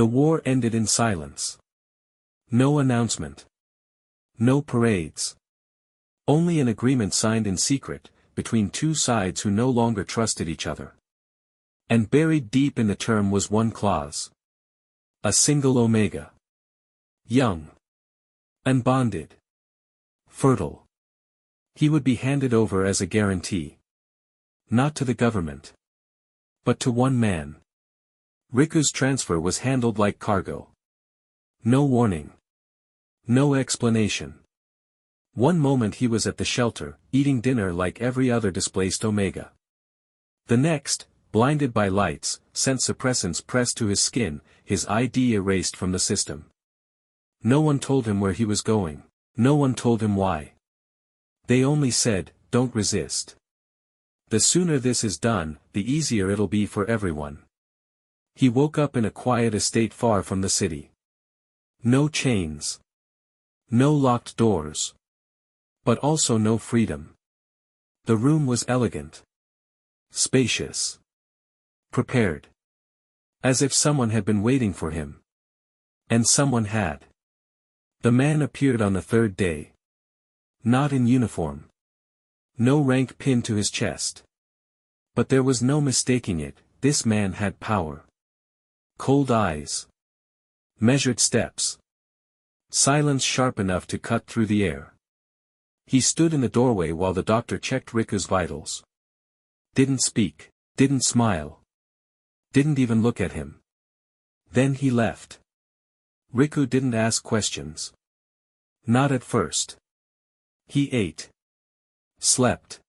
The war ended in silence. No announcement. No parades. Only an agreement signed in secret, between two sides who no longer trusted each other. And buried deep in the term was one clause. A single Omega. Young. Unbonded. Fertile. He would be handed over as a guarantee. Not to the government. But to one man. Riku's transfer was handled like cargo. No warning. No explanation. One moment he was at the shelter, eating dinner like every other displaced Omega. The next, blinded by lights, scent suppressants pressed to his skin, his ID erased from the system. No one told him where he was going. No one told him why. They only said, don't resist. The sooner this is done, the easier it'll be for everyone. He woke up in a quiet estate far from the city. No chains. No locked doors. But also no freedom. The room was elegant. Spacious. Prepared. As if someone had been waiting for him. And someone had. The man appeared on the third day. Not in uniform. No rank pinned to his chest. But there was no mistaking it, this man had power. Cold eyes. Measured steps. Silence sharp enough to cut through the air. He stood in the doorway while the doctor checked Riku's vitals. Didn't speak, didn't smile. Didn't even look at him. Then he left. Riku didn't ask questions. Not at first. He ate. Slept.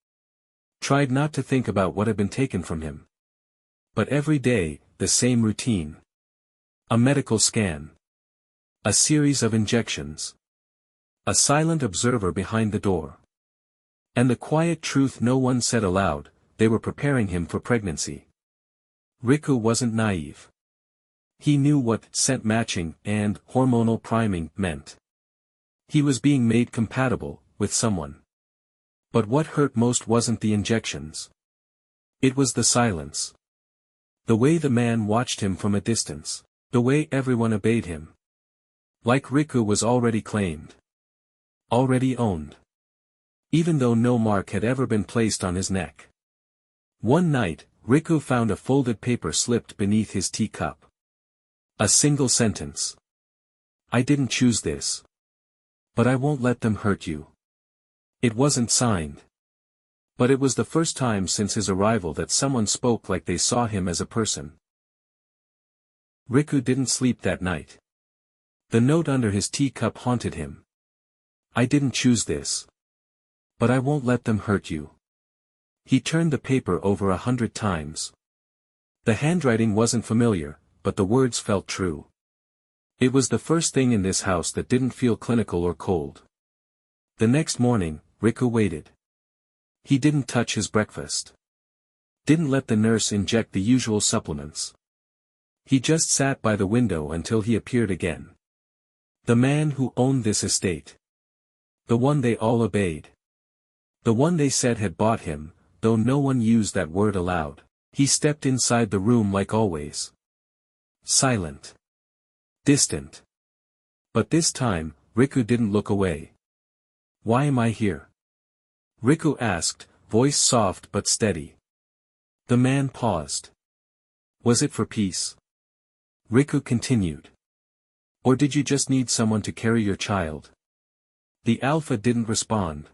Tried not to think about what had been taken from him. But every day, the same routine. A medical scan. A series of injections. A silent observer behind the door. And the quiet truth no one said aloud, they were preparing him for pregnancy. Riku wasn't naive. He knew what scent matching and hormonal priming meant. He was being made compatible with someone. But what hurt most wasn't the injections. It was the silence. The way the man watched him from a distance. The way everyone obeyed him. Like Riku was already claimed. Already owned. Even though no mark had ever been placed on his neck. One night, Riku found a folded paper slipped beneath his teacup. A single sentence. I didn't choose this. But I won't let them hurt you. It wasn't signed. But it was the first time since his arrival that someone spoke like they saw him as a person. Riku didn't sleep that night. The note under his teacup haunted him. I didn't choose this. But I won't let them hurt you. He turned the paper over 100 times. The handwriting wasn't familiar, but the words felt true. It was the first thing in this house that didn't feel clinical or cold. The next morning, Riku waited. He didn't touch his breakfast. Didn't let the nurse inject the usual supplements. He just sat by the window until he appeared again. The man who owned this estate. The one they all obeyed. The one they said had bought him, though no one used that word aloud. He stepped inside the room like always. Silent. Distant. But this time, Riku didn't look away. Why am I here? Riku asked, voice soft but steady. The man paused. Was it for peace? Riku continued. Or did you just need someone to carry your child? The Alpha didn't respond.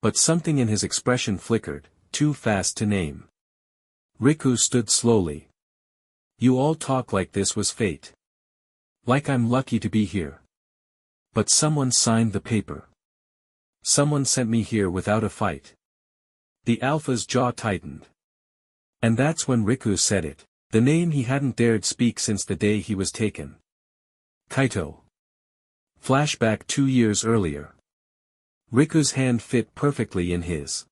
But something in his expression flickered, too fast to name. Riku stood slowly. You all talk like this was fate. Like I'm lucky to be here. But someone signed the paper. Someone sent me here without a fight. The Alpha's jaw tightened. And that's when Riku said it, the name he hadn't dared speak since the day he was taken. Kaito. Flashback 2 years earlier. Riku's hand fit perfectly in his.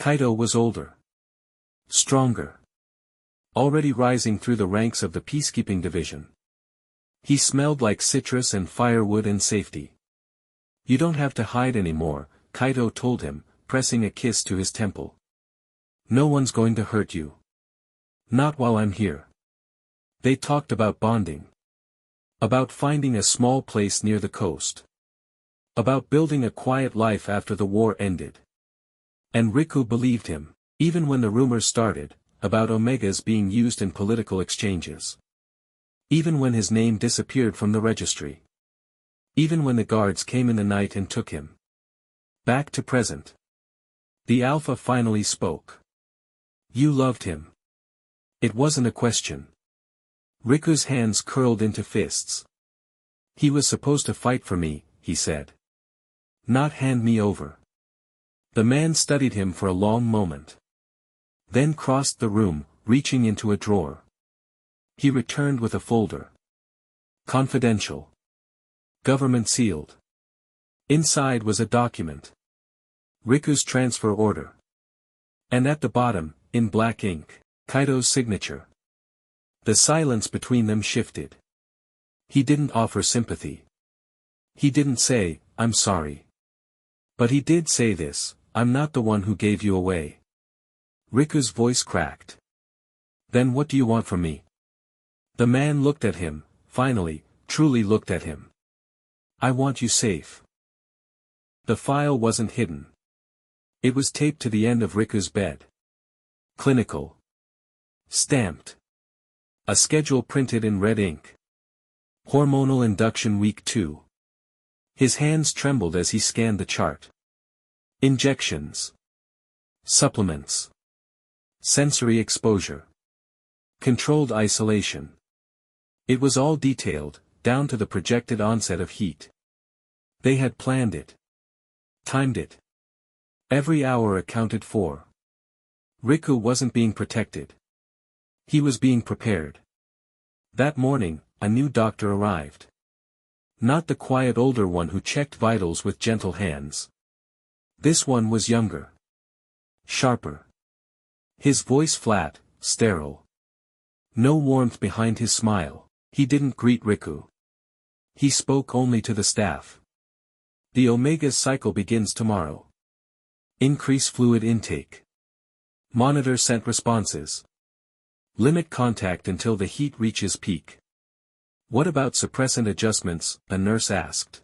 Kaito was older. Stronger. Already rising through the ranks of the peacekeeping division. He smelled like citrus and firewood and safety. You don't have to hide anymore, Kaito told him, pressing a kiss to his temple. No one's going to hurt you. Not while I'm here. They talked about bonding. About finding a small place near the coast. About building a quiet life after the war ended. And Riku believed him, even when the rumors started, about Omegas being used in political exchanges. Even when his name disappeared from the registry. Even when the guards came in the night and took him. Back to present. The Alpha finally spoke. You loved him. It wasn't a question. Riku's hands curled into fists. He was supposed to fight for me, he said. Not hand me over. The man studied him for a long moment. Then crossed the room, reaching into a drawer. He returned with a folder. Confidential. Government sealed. Inside was a document. Riku's transfer order. And at the bottom, in black ink, Kaido's signature. The silence between them shifted. He didn't offer sympathy. He didn't say, I'm sorry. But he did say this, I'm not the one who gave you away. Riku's voice cracked. Then what do you want from me? The man looked at him, finally, truly looked at him. I want you safe. The file wasn't hidden. It was taped to the end of Riku's bed. Clinical. Stamped. A schedule printed in red ink. Hormonal induction week 2. His hands trembled as he scanned the chart. Injections. Supplements. Sensory exposure. Controlled isolation. It was all detailed, down to the projected onset of heat. They had planned it. Timed it. Every hour accounted for. Riku wasn't being protected. He was being prepared. That morning, a new doctor arrived. Not the quiet older one who checked vitals with gentle hands. This one was younger. Sharper. His voice flat, sterile. No warmth behind his smile. He didn't greet Riku. He spoke only to the staff. The Omega's cycle begins tomorrow. Increase fluid intake. Monitor scent responses. Limit contact until the heat reaches peak. What about suppressant adjustments? A nurse asked.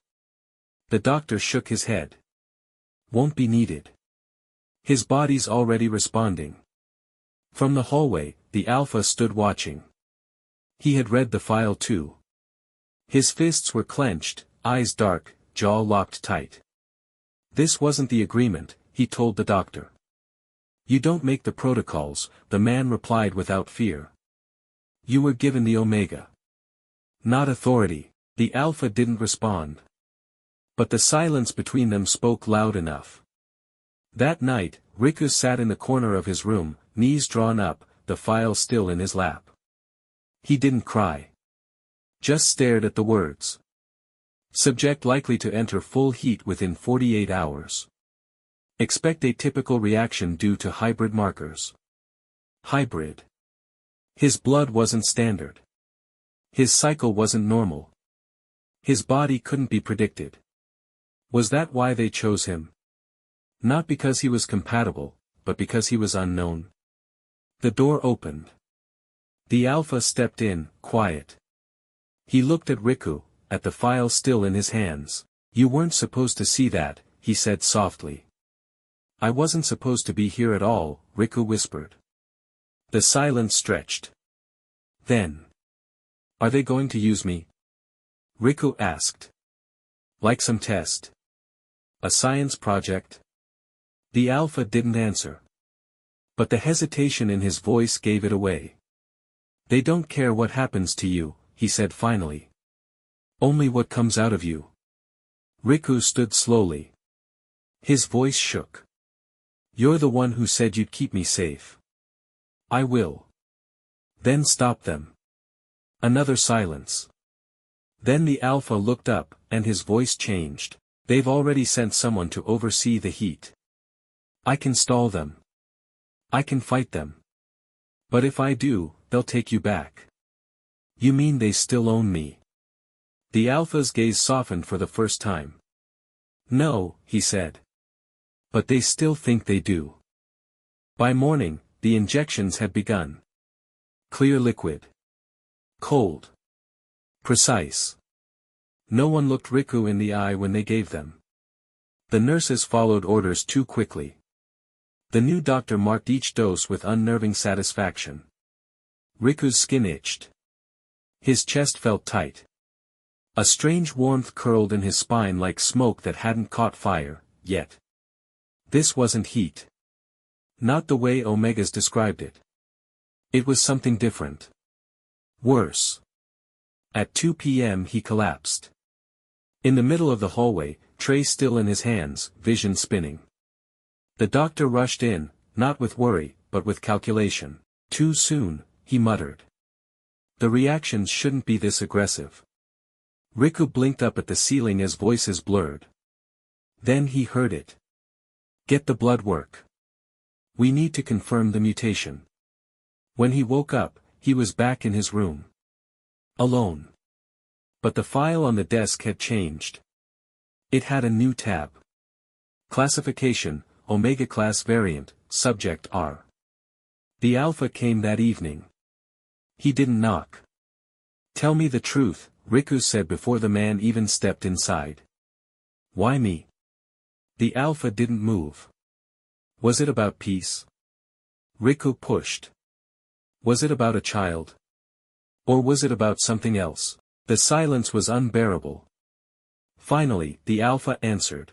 The doctor shook his head. Won't be needed. His body's already responding. From the hallway, the Alpha stood watching. He had read the file too. His fists were clenched, eyes dark, jaw locked tight. This wasn't the agreement, he told the doctor. You don't make the protocols, the man replied without fear. You were given the Omega. Not authority. The Alpha didn't respond. But the silence between them spoke loud enough. That night, Riku sat in the corner of his room, knees drawn up, the file still in his lap. He didn't cry. Just stared at the words. Subject likely to enter full heat within 48 hours. Expect a typical reaction due to hybrid markers. Hybrid. His blood wasn't standard. His cycle wasn't normal. His body couldn't be predicted. Was that why they chose him? Not because he was compatible, but because he was unknown. The door opened. The Alpha stepped in, quiet. He looked at Riku, at the file still in his hands. You weren't supposed to see that, he said softly. I wasn't supposed to be here at all, Riku whispered. The silence stretched. Then. Are they going to use me? Riku asked. Like some test? A science project? The Alpha didn't answer. But the hesitation in his voice gave it away. They don't care what happens to you, he said finally. Only what comes out of you. Riku stood slowly. His voice shook. You're the one who said you'd keep me safe. I will. Then stop them. Another silence. Then the Alpha looked up, and his voice changed. They've already sent someone to oversee the heat. I can stall them. I can fight them. But if I do, they'll take you back. You mean they still own me? The Alpha's gaze softened for the first time. No, he said. But they still think they do. By morning, the injections had begun. Clear liquid. Cold. Precise. No one looked Riku in the eye when they gave them. The nurses followed orders too quickly. The new doctor marked each dose with unnerving satisfaction. Riku's skin itched. His chest felt tight. A strange warmth curled in his spine like smoke that hadn't caught fire, yet. This wasn't heat. Not the way Omegas described it. It was something different. Worse. At 2 p.m. he collapsed. In the middle of the hallway, tray still in his hands, vision spinning. The doctor rushed in, not with worry, but with calculation. Too soon, he muttered. The reactions shouldn't be this aggressive. Riku blinked up at the ceiling as voices blurred. Then he heard it. Get the blood work. We need to confirm the mutation. When he woke up, he was back in his room. Alone. But the file on the desk had changed. It had a new tab. Classification, Omega Class Variant, Subject R. The Alpha came that evening. He didn't knock. Tell me the truth, Riku said before the man even stepped inside. Why me? The Alpha didn't move. Was it about peace? Riku pushed. Was it about a child? Or was it about something else? The silence was unbearable. Finally, the Alpha answered.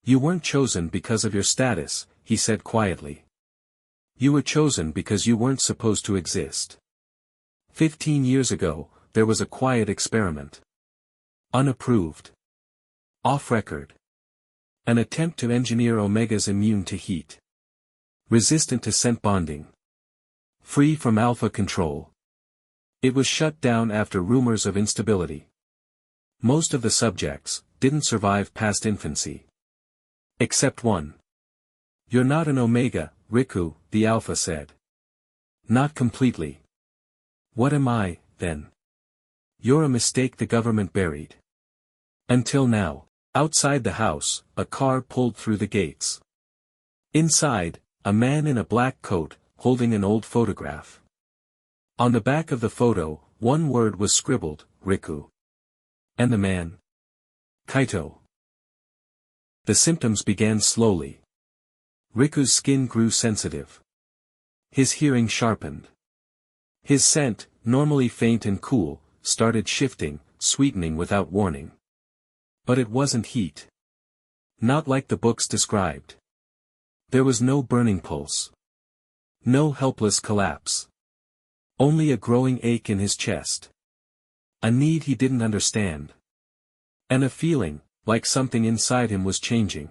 You weren't chosen because of your status, he said quietly. You were chosen because you weren't supposed to exist. 15 years ago, there was a quiet experiment. Unapproved. Off-record. An attempt to engineer Omegas immune to heat. Resistant to scent bonding. Free from alpha control. It was shut down after rumors of instability. Most of the subjects didn't survive past infancy. Except one. You're not an Omega, Riku, the Alpha said. Not completely. What am I, then? You're a mistake the government buried. Until now. Outside the house, a car pulled through the gates. Inside, a man in a black coat, holding an old photograph. On the back of the photo, one word was scribbled, Riku. And the man? Kaito. The symptoms began slowly. Riku's skin grew sensitive. His hearing sharpened. His scent, normally faint and cool, started shifting, sweetening without warning. But it wasn't heat. Not like the books described. There was no burning pulse. No helpless collapse. Only a growing ache in his chest. A need he didn't understand. And a feeling, like something inside him was changing.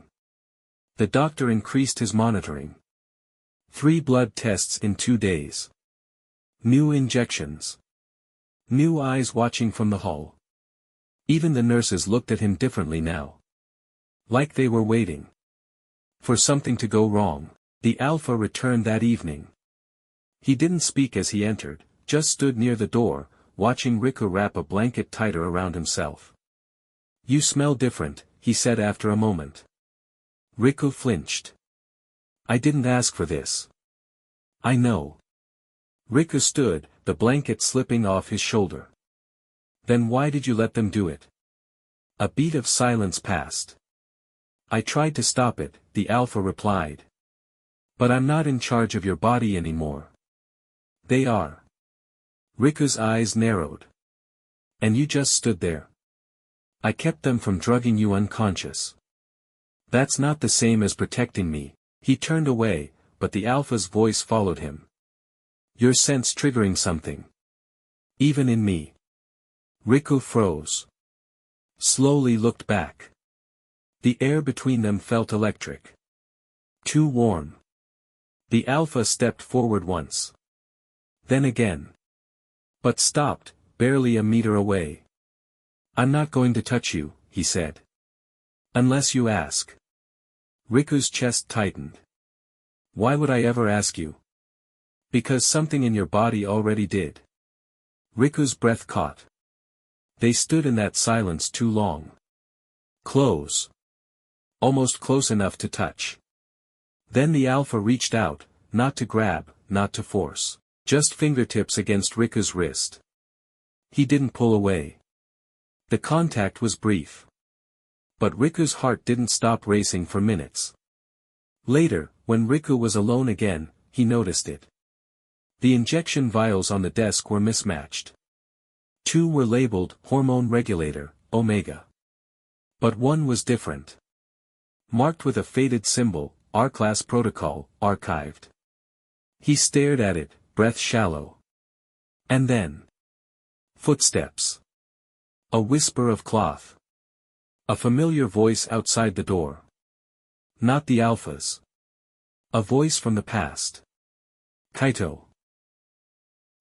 The doctor increased his monitoring. 3 blood tests in 2 days. New injections. New eyes watching from the hall. Even the nurses looked at him differently now. Like they were waiting. For something to go wrong. The Alpha returned that evening. He didn't speak as he entered, just stood near the door, watching Riku wrap a blanket tighter around himself. You smell different, he said after a moment. Riku flinched. I didn't ask for this. I know. Riku stood, the blanket slipping off his shoulder. Then why did you let them do it? A beat of silence passed. I tried to stop it, the Alpha replied. But I'm not in charge of your body anymore. They are. Riku's eyes narrowed. And you just stood there. I kept them from drugging you unconscious. That's not the same as protecting me. He turned away, but the Alpha's voice followed him. Your sense triggering something. Even in me. Riku froze. Slowly looked back. The air between them felt electric. Too warm. The Alpha stepped forward once. Then again. But stopped, barely a meter away. I'm not going to touch you, he said. Unless you ask. Riku's chest tightened. Why would I ever ask you? Because something in your body already did. Riku's breath caught. They stood in that silence too long. Close. Almost close enough to touch. Then the Alpha reached out, not to grab, not to force. Just fingertips against Riku's wrist. He didn't pull away. The contact was brief. But Riku's heart didn't stop racing for minutes. Later, when Riku was alone again, he noticed it. The injection vials on the desk were mismatched. 2 were labeled hormone regulator, Omega. But one was different. Marked with a faded symbol, R-Class Protocol, archived. He stared at it, breath shallow. And then. Footsteps. A whisper of cloth. A familiar voice outside the door. Not the Alphas. A voice from the past. Kaito.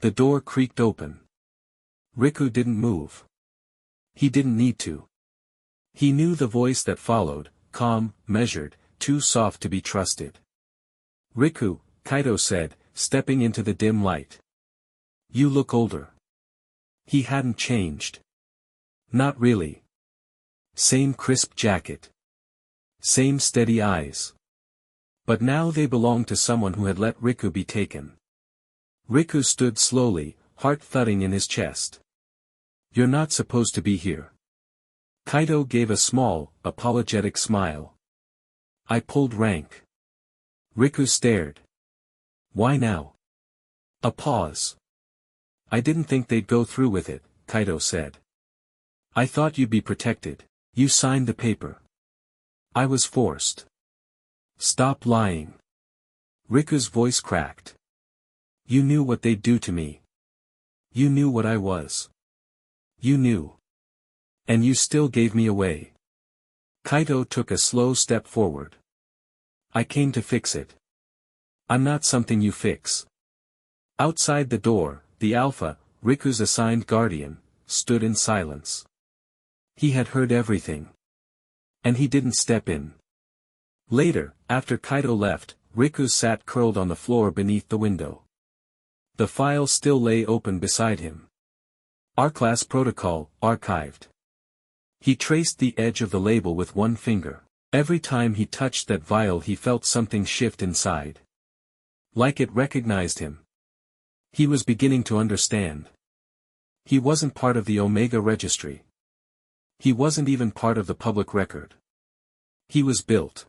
The door creaked open. Riku didn't move. He didn't need to. He knew the voice that followed, calm, measured, too soft to be trusted. Riku, Kaito said, stepping into the dim light. You look older. He hadn't changed. Not really. Same crisp jacket. Same steady eyes. But now they belonged to someone who had let Riku be taken. Riku stood slowly, heart thudding in his chest. You're not supposed to be here. Kaito gave a small, apologetic smile. I pulled rank. Riku stared. Why now? A pause. I didn't think they'd go through with it, Kaito said. I thought you'd be protected. You signed the paper. I was forced. Stop lying. Riku's voice cracked. You knew what they'd do to me. You knew what I was. You knew. And you still gave me away. Kaito took a slow step forward. I came to fix it. I'm not something you fix. Outside the door, the Alpha, Riku's assigned guardian, stood in silence. He had heard everything. And he didn't step in. Later, after Kaito left, Riku sat curled on the floor beneath the window. The file still lay open beside him. R-Class Protocol, archived. He traced the edge of the label with one finger. Every time he touched that vial he felt something shift inside. Like it recognized him. He was beginning to understand. He wasn't part of the Omega registry. He wasn't even part of the public record. He was built.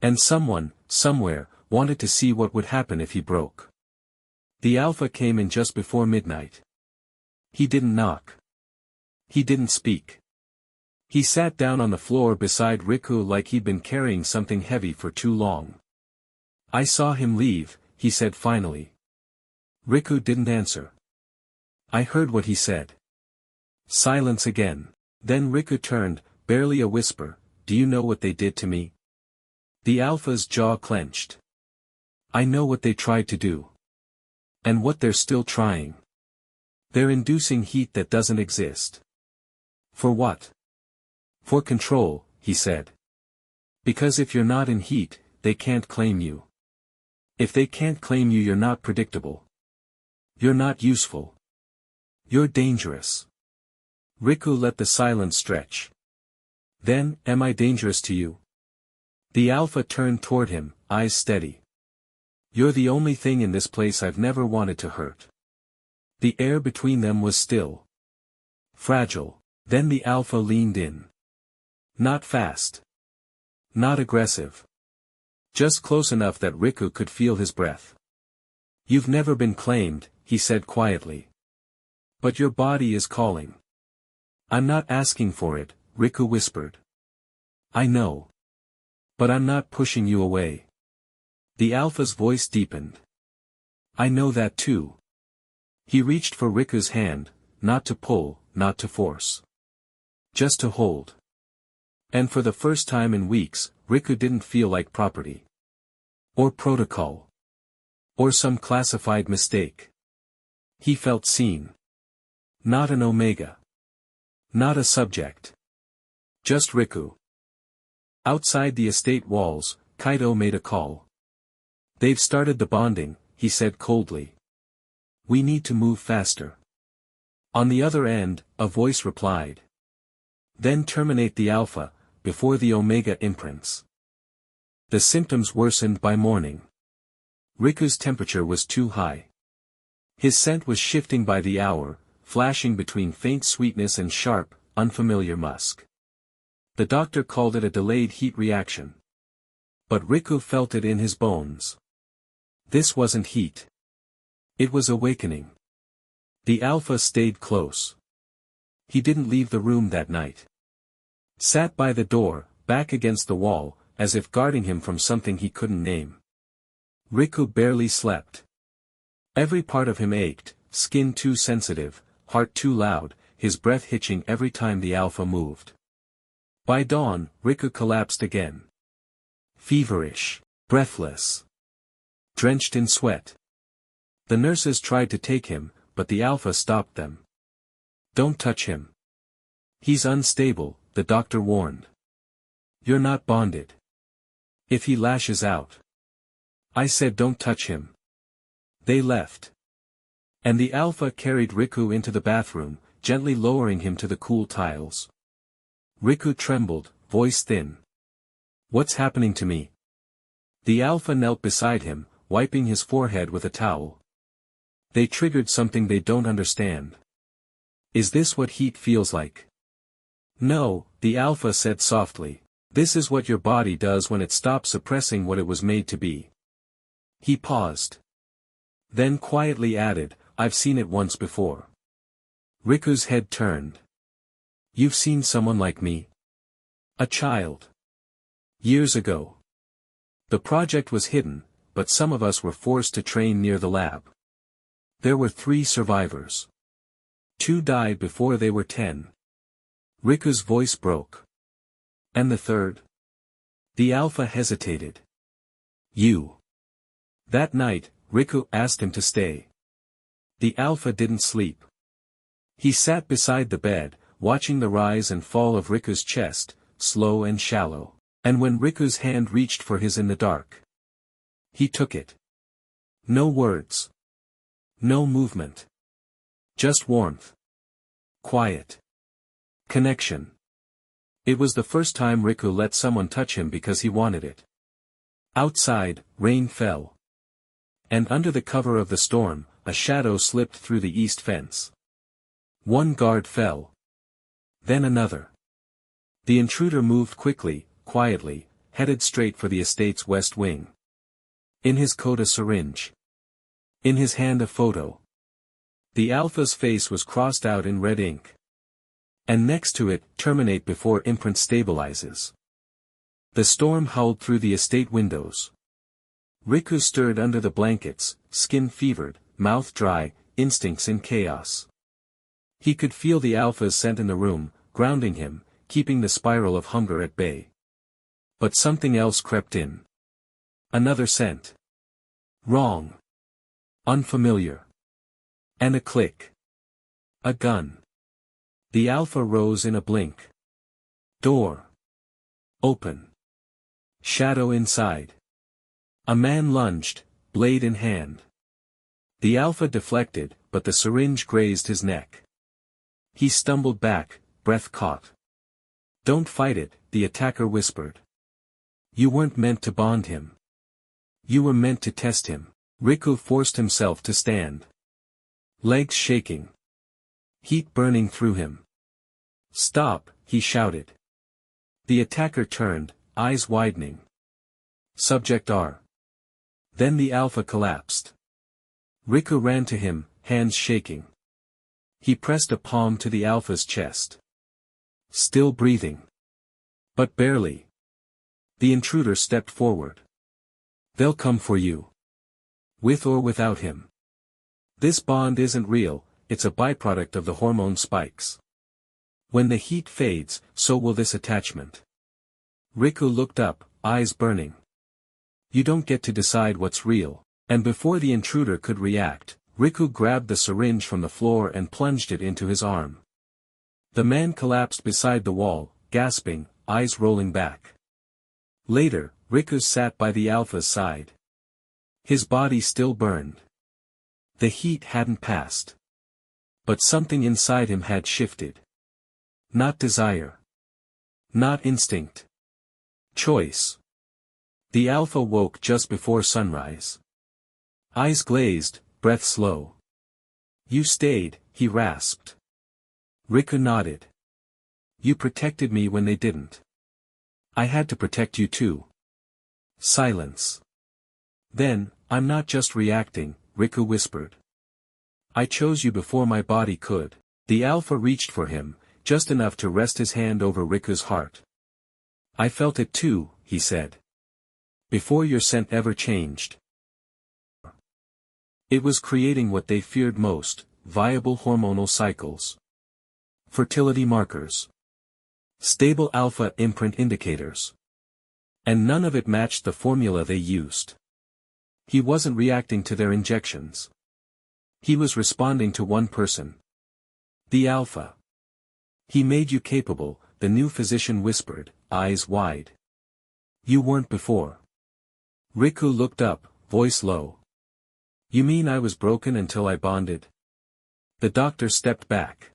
And someone, somewhere, wanted to see what would happen if he broke. The Alpha came in just before midnight. He didn't knock. He didn't speak. He sat down on the floor beside Riku like he'd been carrying something heavy for too long. I saw him leave, he said finally. Riku didn't answer. I heard what he said. Silence again. Then Riku turned, barely a whisper, do you know what they did to me? The Alpha's jaw clenched. I know what they tried to do. And what they're still trying. They're inducing heat that doesn't exist. For what? For control, he said. Because if you're not in heat, they can't claim you. If they can't claim you, you're not predictable. You're not useful. You're dangerous. Riku let the silence stretch. Then, am I dangerous to you? The Alpha turned toward him, eyes steady. You're the only thing in this place I've never wanted to hurt. The air between them was still. Fragile. Then the Alpha leaned in. Not fast. Not aggressive. Just close enough that Riku could feel his breath. You've never been claimed, he said quietly. But your body is calling. I'm not asking for it, Riku whispered. I know. But I'm not pushing you away. The Alpha's voice deepened. I know that too. He reached for Riku's hand, not to pull, not to force. Just to hold. And for the first time in weeks, Riku didn't feel like property. Or protocol. Or some classified mistake. He felt seen. Not an Omega. Not a subject. Just Riku. Outside the estate walls, Kaito made a call. They've started the bonding, he said coldly. We need to move faster. On the other end, a voice replied. Then terminate the Alpha, before the Omega imprints. The symptoms worsened by morning. Riku's temperature was too high. His scent was shifting by the hour, flashing between faint sweetness and sharp, unfamiliar musk. The doctor called it a delayed heat reaction. But Riku felt it in his bones. This wasn't heat. It was awakening. The alpha stayed close. He didn't leave the room that night. Sat by the door, back against the wall, as if guarding him from something he couldn't name. Riku barely slept. Every part of him ached, skin too sensitive, heart too loud, his breath hitching every time the alpha moved. By dawn, Riku collapsed again. Feverish, breathless, drenched in sweat. The nurses tried to take him, but the alpha stopped them. Don't touch him. He's unstable, the doctor warned. You're not bonded. If he lashes out. I said don't touch him. They left. And the alpha carried Riku into the bathroom, gently lowering him to the cool tiles. Riku trembled, voice thin. What's happening to me? The alpha knelt beside him, wiping his forehead with a towel. They triggered something they don't understand. Is this what heat feels like? No, the alpha said softly. This is what your body does when it stops suppressing what it was made to be. He paused. Then quietly added, I've seen it once before. Riku's head turned. You've seen someone like me? A child. Years ago. The project was hidden, but some of us were forced to train near the lab. There were 3 survivors. 2 died before they were 10. Riku's voice broke. And the 3rd? The alpha hesitated. You. That night, Riku asked him to stay. The alpha didn't sleep. He sat beside the bed, watching the rise and fall of Riku's chest, slow and shallow. And when Riku's hand reached for his in the dark, he took it. No words. No movement. Just warmth. Quiet. Connection. It was the first time Riku let someone touch him because he wanted it. Outside, rain fell. And under the cover of the storm, a shadow slipped through the east fence. One guard fell. Then another. The intruder moved quickly, quietly, headed straight for the estate's west wing. In his coat a syringe. In his hand a photo. The alpha's face was crossed out in red ink. And next to it, terminate before imprint stabilizes. The storm howled through the estate windows. Riku stirred under the blankets, skin fevered, mouth dry, instincts in chaos. He could feel the alpha's scent in the room, grounding him, keeping the spiral of hunger at bay. But something else crept in. Another scent. Wrong. Unfamiliar. And a click. A gun. The alpha rose in a blink. Door. Open. Shadow inside. A man lunged, blade in hand. The alpha deflected, but the syringe grazed his neck. He stumbled back, breath caught. Don't fight it, the attacker whispered. You weren't meant to bond him. You were meant to test him. Riku forced himself to stand. Legs shaking. Heat burning through him. Stop, he shouted. The attacker turned, eyes widening. Subject R. Then the alpha collapsed. Riku ran to him, hands shaking. He pressed a palm to the alpha's chest. Still breathing. But barely. The intruder stepped forward. They'll come for you. With or without him. This bond isn't real, it's a byproduct of the hormone spikes. When the heat fades, so will this attachment. Riku looked up, eyes burning. You don't get to decide what's real. And before the intruder could react, Riku grabbed the syringe from the floor and plunged it into his arm. The man collapsed beside the wall, gasping, eyes rolling back. Later, Riku sat by the alpha's side. His body still burned. The heat hadn't passed. But something inside him had shifted. Not desire. Not instinct. Choice. The alpha woke just before sunrise. Eyes glazed, breath slow. You stayed, he rasped. Riku nodded. You protected me when they didn't. I had to protect you too. Silence. Then, I'm not just reacting, Riku whispered. I chose you before my body could. The Alpha reached for him, just enough to rest his hand over Riku's heart. I felt it too, he said. Before your scent ever changed. It was creating what they feared most, viable hormonal cycles. Fertility markers. Stable alpha imprint indicators. And none of it matched the formula they used. He wasn't reacting to their injections. He was responding to one person. The Alpha. He made you capable, the new physician whispered, eyes wide. You weren't before. Riku looked up, voice low. You mean I was broken until I bonded? The doctor stepped back.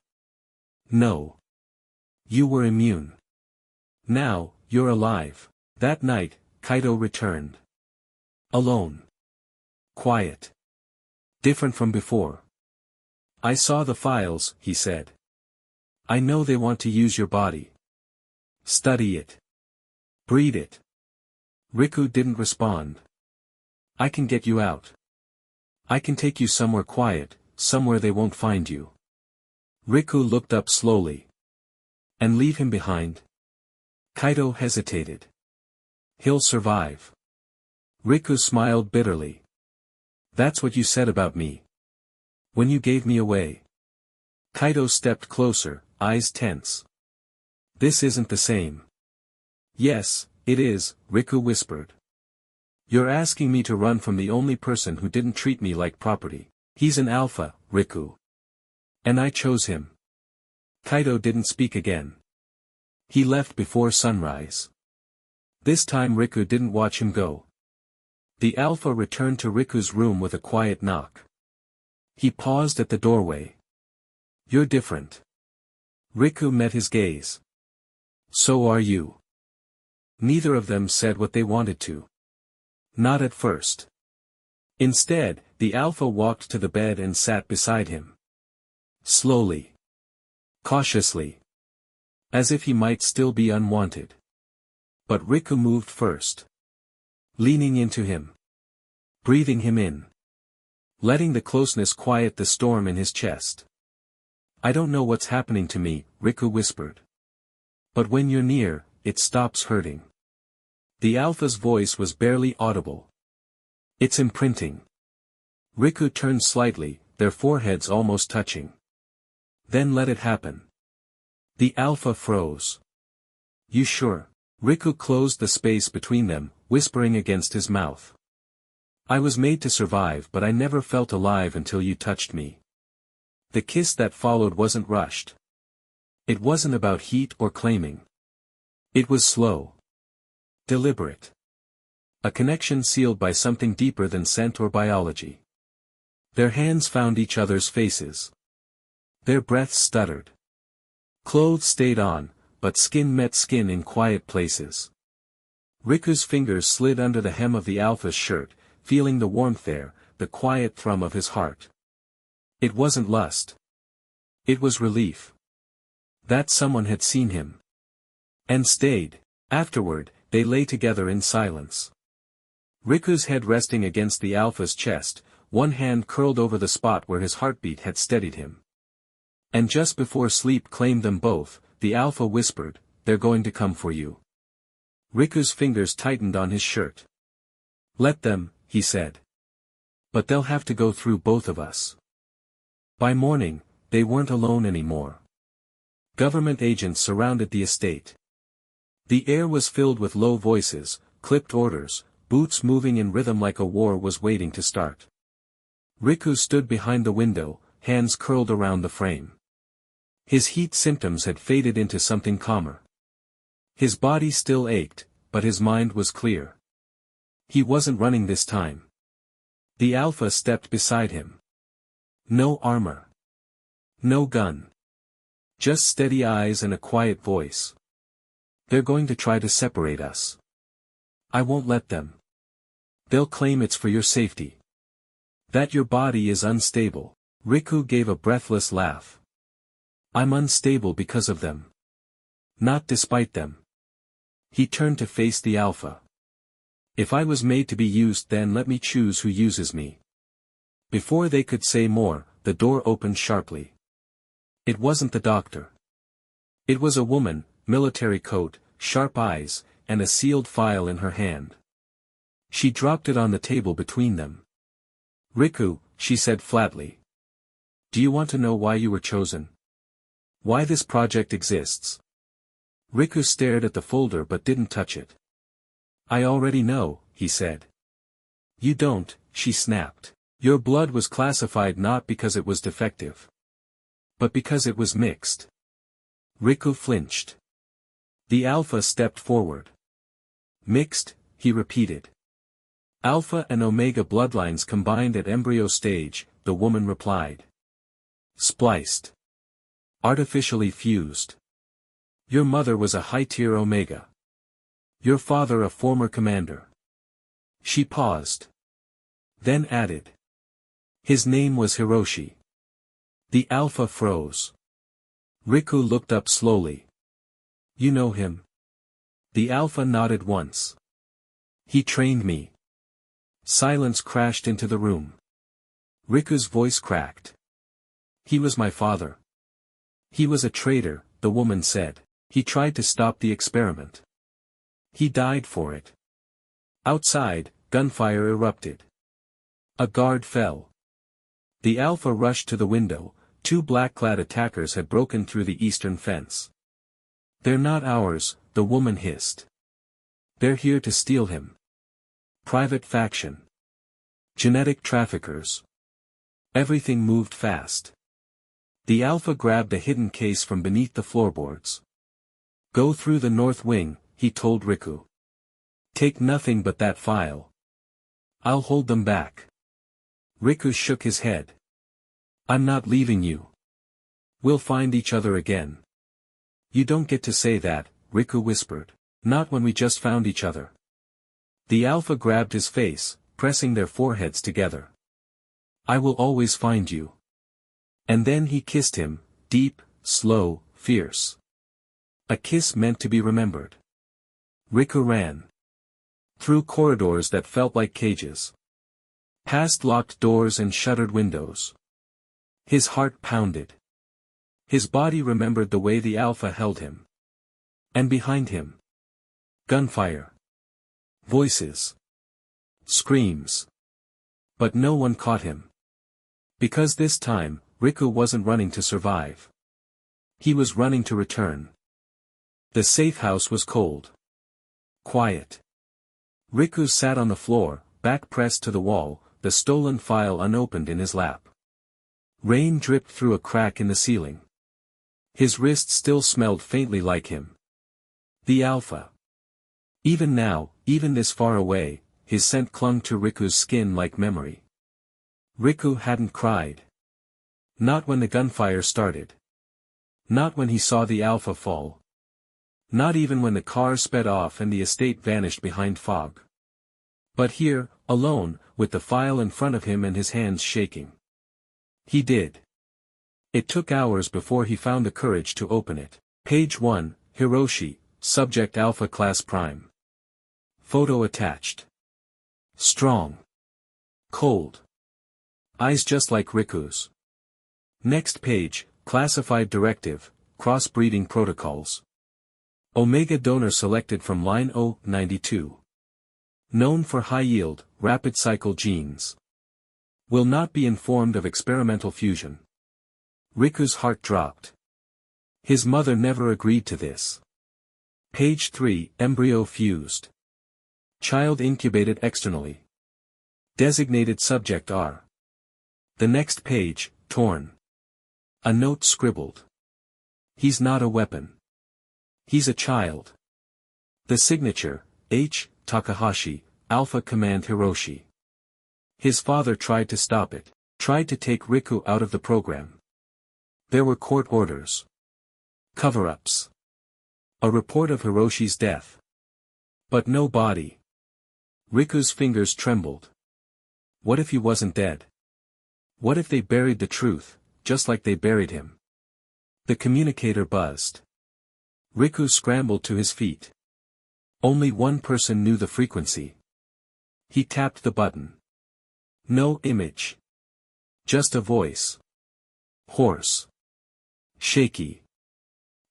No. You were immune. Now, you're alive. That night, Kaito returned. Alone. Quiet. Different from before. I saw the files, he said. I know they want to use your body. Study it. Breed it. Riku didn't respond. I can get you out. I can take you somewhere quiet, somewhere they won't find you. Riku looked up slowly. And leave him behind? Kaito hesitated. He'll survive. Riku smiled bitterly. That's what you said about me. When you gave me away. Kaito stepped closer, eyes tense. This isn't the same. Yes, it is, Riku whispered. You're asking me to run from the only person who didn't treat me like property. He's an alpha, Riku. And I chose him. Kaito didn't speak again. He left before sunrise. This time Riku didn't watch him go. The Alpha returned to Riku's room with a quiet knock. He paused at the doorway. You're different. Riku met his gaze. So are you. Neither of them said what they wanted to. Not at first. Instead, the Alpha walked to the bed and sat beside him. Slowly. Cautiously. As if he might still be unwanted. But Riku moved first. Leaning into him. Breathing him in. Letting the closeness quiet the storm in his chest. I don't know what's happening to me, Riku whispered. But when you're near, it stops hurting. The Alpha's voice was barely audible. It's imprinting. Riku turned slightly, their foreheads almost touching. Then let it happen. The Alpha froze. You sure? Riku closed the space between them, whispering against his mouth. I was made to survive, but I never felt alive until you touched me. The kiss that followed wasn't rushed. It wasn't about heat or claiming. It was slow. Deliberate. A connection sealed by something deeper than scent or biology. Their hands found each other's faces. Their breaths stuttered. Clothes stayed on, but skin met skin in quiet places. Riku's fingers slid under the hem of the Alpha's shirt, feeling the warmth there, the quiet thrum of his heart. It wasn't lust. It was relief. That someone had seen him. And stayed. Afterward, they lay together in silence. Riku's head resting against the Alpha's chest, one hand curled over the spot where his heartbeat had steadied him. And just before sleep claimed them both, the Alpha whispered, they're going to come for you. Riku's fingers tightened on his shirt. Let them, he said. But they'll have to go through both of us. By morning, they weren't alone anymore. Government agents surrounded the estate. The air was filled with low voices, clipped orders, boots moving in rhythm like a war was waiting to start. Riku stood behind the window, hands curled around the frame. His heat symptoms had faded into something calmer. His body still ached, but his mind was clear. He wasn't running this time. The Alpha stepped beside him. No armor. No gun. Just steady eyes and a quiet voice. They're going to try to separate us. I won't let them. They'll claim it's for your safety. That your body is unstable. Riku gave a breathless laugh. I'm unstable because of them. Not despite them. He turned to face the Alpha. If I was made to be used, then let me choose who uses me. Before they could say more, the door opened sharply. It wasn't the doctor. It was a woman, military coat, sharp eyes, and a sealed file in her hand. She dropped it on the table between them. Riku, she said flatly. Do you want to know why you were chosen? Why this project exists? Riku stared at the folder but didn't touch it. I already know, he said. You don't, she snapped. Your blood was classified not because it was defective, but because it was mixed. Riku flinched. The Alpha stepped forward. Mixed, he repeated. Alpha and Omega bloodlines combined at embryo stage, the woman replied. Spliced. Artificially fused. Your mother was a high-tier Omega. Your father a former commander. She paused. Then added. His name was Hiroshi. The Alpha froze. Riku looked up slowly. You know him? The Alpha nodded once. He trained me. Silence crashed into the room. Riku's voice cracked. He was my father. He was a traitor, the woman said. He tried to stop the experiment. He died for it. Outside, gunfire erupted. A guard fell. The Alpha rushed to the window. 2 black-clad attackers had broken through the eastern fence. They're not ours, the woman hissed. They're here to steal him. Private faction. Genetic traffickers. Everything moved fast. The Alpha grabbed a hidden case from beneath the floorboards. Go through the north wing, he told Riku. Take nothing but that file. I'll hold them back. Riku shook his head. I'm not leaving you. We'll find each other again. You don't get to say that, Riku whispered. Not when we just found each other. The Alpha grabbed his face, pressing their foreheads together. I will always find you. And then he kissed him, deep, slow, fierce. A kiss meant to be remembered. Riku ran. Through corridors that felt like cages. Past locked doors and shuttered windows. His heart pounded. His body remembered the way the Alpha held him. And behind him. Gunfire. Voices. Screams. But no one caught him. Because this time, Riku wasn't running to survive. He was running to return. The safe house was cold. Quiet. Riku sat on the floor, back pressed to the wall, the stolen file unopened in his lap. Rain dripped through a crack in the ceiling. His wrist still smelled faintly like him. The Alpha. Even now, even this far away, his scent clung to Riku's skin like memory. Riku hadn't cried. Not when the gunfire started. Not when he saw the Alpha fall. Not even when the car sped off and the estate vanished behind fog. But here, alone, with the file in front of him and his hands shaking. He did. It took hours before he found the courage to open it. Page 1, Hiroshi, Subject Alpha Class Prime. Photo attached. Strong. Cold. Eyes just like Riku's. Next page, Classified Directive, Crossbreeding Protocols. Omega donor selected from line 092. Known for high-yield, rapid-cycle genes. Will not be informed of experimental fusion. Riku's heart dropped. His mother never agreed to this. Page 3, Embryo fused. Child incubated externally. Designated subject R. The next page, torn. A note scribbled. He's not a weapon. He's a child. The signature, H. Takahashi, Alpha Command Hiroshi. His father tried to stop it, tried to take Riku out of the program. There were court orders. Cover-ups. A report of Hiroshi's death. But no body. Riku's fingers trembled. What if he wasn't dead? What if they buried the truth, just like they buried him? The communicator buzzed. Riku scrambled to his feet. Only one person knew the frequency. He tapped the button. No image. Just a voice. Hoarse. Shaky.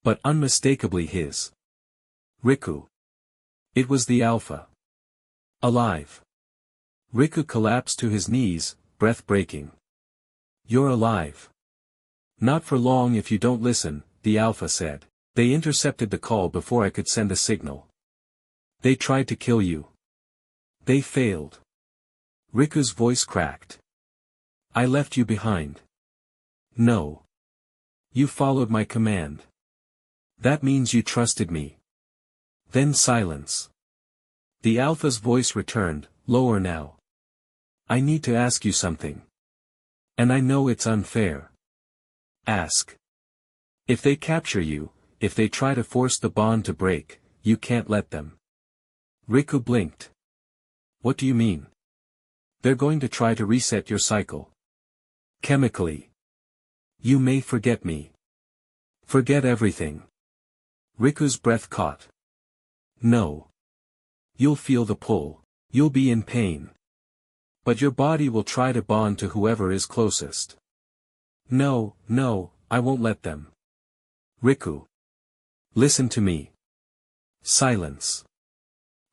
But unmistakably his. Riku. It was the Alpha. Alive. Riku collapsed to his knees, breath breaking. You're alive. Not for long if you don't listen, the Alpha said. They intercepted the call before I could send a signal. They tried to kill you. They failed. Riku's voice cracked. I left you behind. No. You followed my command. That means you trusted me. Then silence. The Alpha's voice returned, lower now. I need to ask you something. And I know it's unfair. Ask. If they capture you, if they try to force the bond to break, you can't let them. Riku blinked. What do you mean? They're going to try to reset your cycle. Chemically. You may forget me. Forget everything. Riku's breath caught. No. You'll feel the pull. You'll be in pain. But your body will try to bond to whoever is closest. No, I won't let them. Riku. Listen to me. Silence.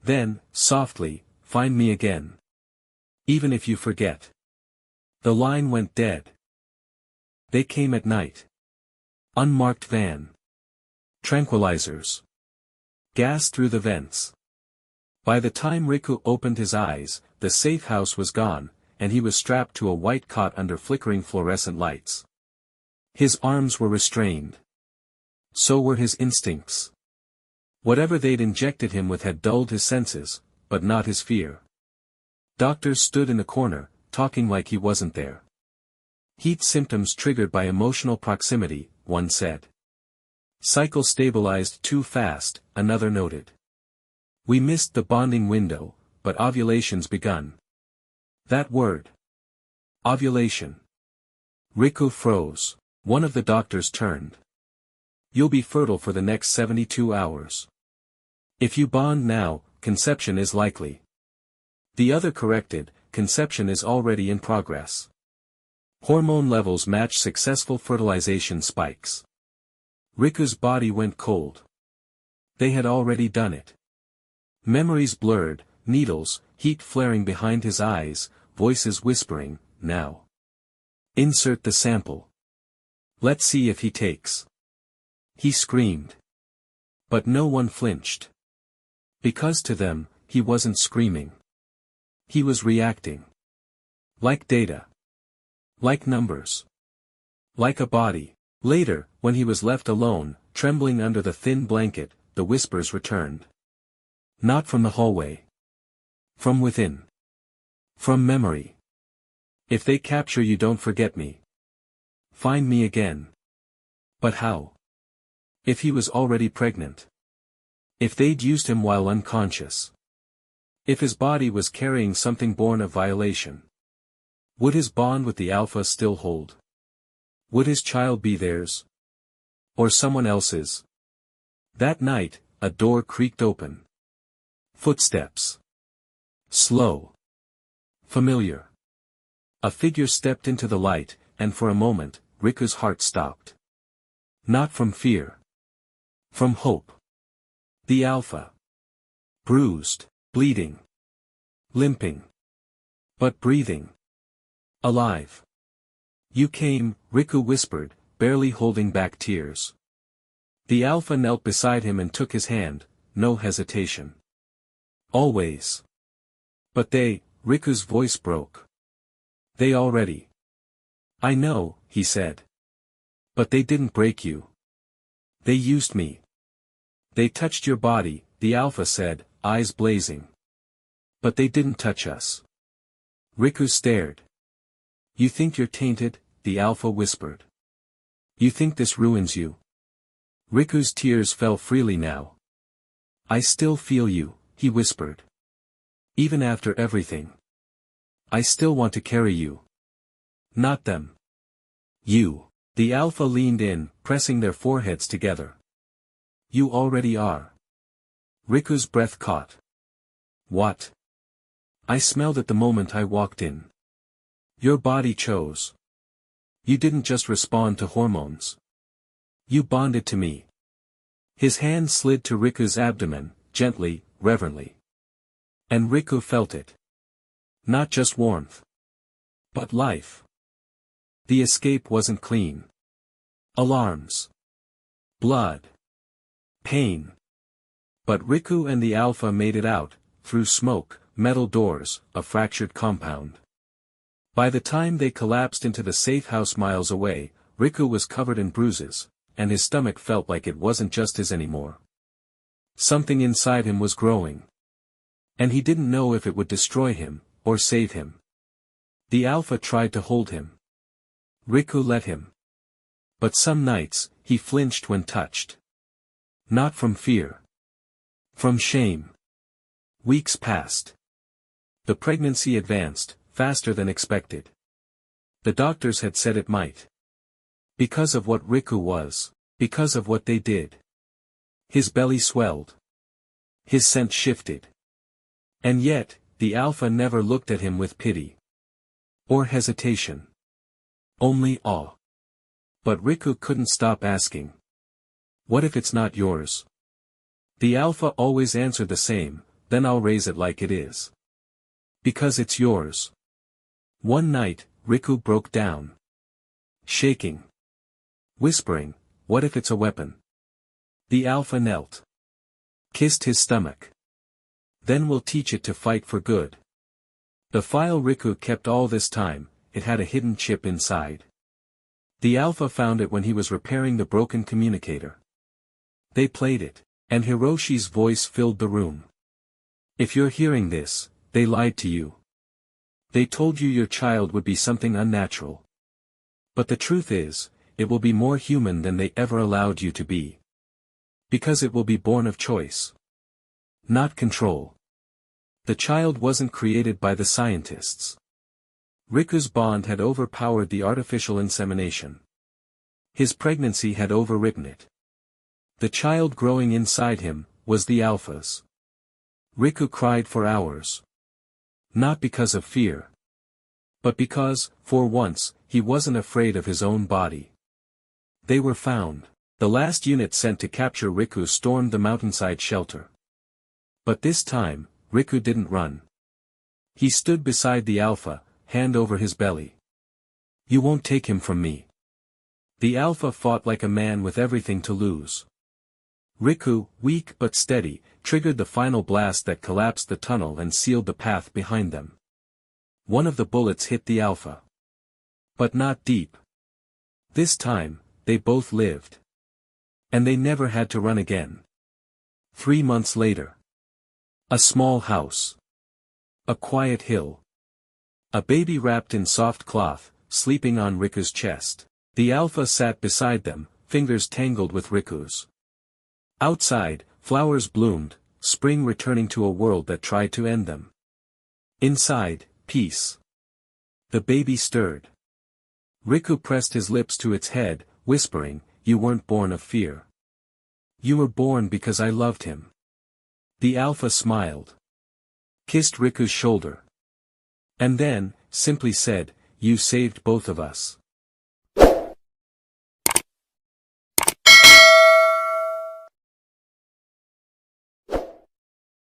Then, softly, find me again. Even if you forget. The line went dead. They came at night. Unmarked van. Tranquilizers. Gas through the vents. By the time Riku opened his eyes, the safe house was gone, and he was strapped to a white cot under flickering fluorescent lights. His arms were restrained. So were his instincts. Whatever they'd injected him with had dulled his senses, but not his fear. Doctors stood in the corner, talking like he wasn't there. Heat symptoms triggered by emotional proximity, one said. Cycle stabilized too fast, another noted. We missed the bonding window, but ovulation's begun. That word. Ovulation. Riku froze. One of the doctors turned. You'll be fertile for the next 72 hours. If you bond now, conception is likely. The other corrected, conception is already in progress. Hormone levels match successful fertilization spikes. Riku's body went cold. They had already done it. Memories blurred, needles, heat flaring behind his eyes, voices whispering, now. Insert the sample. Let's see if he takes. He screamed. But no one flinched. Because to them, he wasn't screaming. He was reacting. Like data. Like numbers. Like a body. Later, when he was left alone, trembling under the thin blanket, the whispers returned. Not from the hallway. From within. From memory. If they capture you, don't forget me. Find me again. But how? If he was already pregnant. If they'd used him while unconscious. If his body was carrying something born of violation. Would his bond with the Alpha still hold? Would his child be theirs? Or someone else's? That night, a door creaked open. Footsteps. Slow. Familiar. A figure stepped into the light, and for a moment, Riku's heart stopped. Not from fear. From hope. The Alpha. Bruised, bleeding. Limping. But breathing. Alive. You came, Riku whispered, barely holding back tears. The Alpha knelt beside him and took his hand, no hesitation. Always. But they, Riku's voice broke. They already. I know, he said. But they didn't break you. They used me. They touched your body, the Alpha said, eyes blazing. But they didn't touch us. Riku stared. You think you're tainted, the Alpha whispered. You think this ruins you? Riku's tears fell freely now. I still feel you, he whispered. Even after everything. I still want to carry you. Not them. You. The Alpha leaned in, pressing their foreheads together. You already are. Riku's breath caught. What? I smelled it the moment I walked in. Your body chose. You didn't just respond to hormones. You bonded to me. His hand slid to Riku's abdomen, gently, reverently. And Riku felt it. Not just warmth. But life. The escape wasn't clean. Alarms. Blood. Pain. But Riku and the Alpha made it out, through smoke, metal doors, a fractured compound. By the time they collapsed into the safe house miles away, Riku was covered in bruises, and his stomach felt like it wasn't just his anymore. Something inside him was growing. And he didn't know if it would destroy him, or save him. The Alpha tried to hold him. Riku let him. But some nights, he flinched when touched. Not from fear. From shame. Weeks passed. The pregnancy advanced, faster than expected. The doctors had said it might. Because of what Riku was. Because of what they did. His belly swelled. His scent shifted. And yet, the Alpha never looked at him with pity. Or hesitation. Only awe. But Riku couldn't stop asking. What if it's not yours? The Alpha always answered the same, then I'll raise it like it is. Because it's yours. One night, Riku broke down. Shaking. Whispering, what if it's a weapon? The Alpha knelt. Kissed his stomach. Then we'll teach it to fight for good. The file Riku kept all this time, it had a hidden chip inside. The Alpha found it when he was repairing the broken communicator. They played it, and Hiroshi's voice filled the room. If you're hearing this, they lied to you. They told you your child would be something unnatural. But the truth is, it will be more human than they ever allowed you to be. Because it will be born of choice. Not control. The child wasn't created by the scientists. Riku's bond had overpowered the artificial insemination. His pregnancy had overwritten it. The child growing inside him, was the Alpha's. Riku cried for hours. Not because of fear. But because, for once, he wasn't afraid of his own body. They were found. The last unit sent to capture Riku stormed the mountainside shelter. But this time, Riku didn't run. He stood beside the Alpha, hand over his belly. You won't take him from me. The Alpha fought like a man with everything to lose. Riku, weak but steady, triggered the final blast that collapsed the tunnel and sealed the path behind them. One of the bullets hit the Alpha. But not deep. This time, they both lived. And they never had to run again. 3 months later. A small house. A quiet hill. A baby wrapped in soft cloth, sleeping on Riku's chest. The Alpha sat beside them, fingers tangled with Riku's. Outside, flowers bloomed, spring returning to a world that tried to end them. Inside, peace. The baby stirred. Riku pressed his lips to its head, whispering, "You weren't born of fear. You were born because I loved him." The Alpha smiled. Kissed Riku's shoulder. And then, simply said, "You saved both of us."